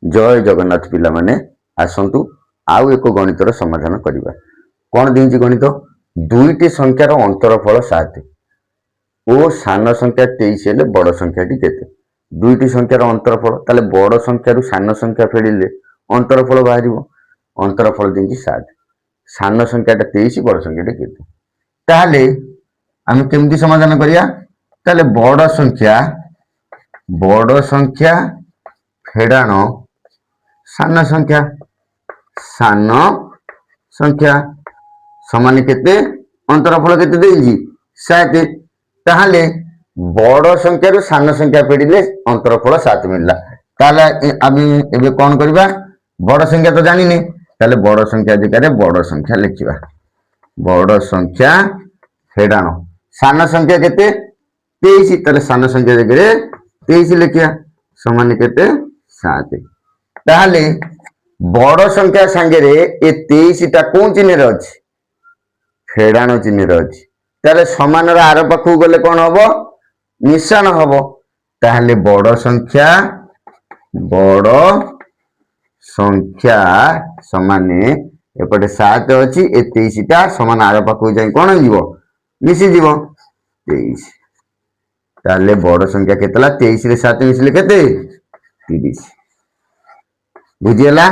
जय जगन्नाथ पिला माने आसंतु आउ एक गणितर समाधान करवा। कौन दी गणित दुईटी संख्यार अंतरफल 7 ओ सान संख्या 23 हेले बड़ संख्याटी केते दुईटी संख्यार अंतरफल ताले बड़ संख्या सान संख्या फेड़िले अंतरफल बाहर अंतरफल दी 7 सान संख्याटा 23 बड़ संख्याटी केते ताले आम केमती समाधान करिया ताले बड़ संख्या फेड़ाण सान संख्या समान केते अंतरफल केते देइजी 7 ताहले बड़ संख्या रु सान संख्या फेड़िले अंतरफल 7 मिलला ताले आमी एबे कोन करबा बड़ संख्या तो जानि ने ताले बड़ संख्या जगह बड़ संख्या लिखिबा बड़ संख्या फेड़ाण सान संख्या केते 23 ताले सान संख्या जगह 23 लिखिया समान केते 7 ताहले बड़ संख्या संगे रे ए 23 टा कोन चिन्ह रे अछि फेड़ाण चिन्ह रे अछि ताले समान रा आर पाखु गले कोन हबो मिश्रण हबो ताहले बड़ संख्या समान एपटे 7 अछि ए 23 टा समान आर पाखु जाई कोन हिबो मिसी जीवो 23 ताले बड़ संख्या केतला 23 रे 7 मिसले केते 30 बुझियला।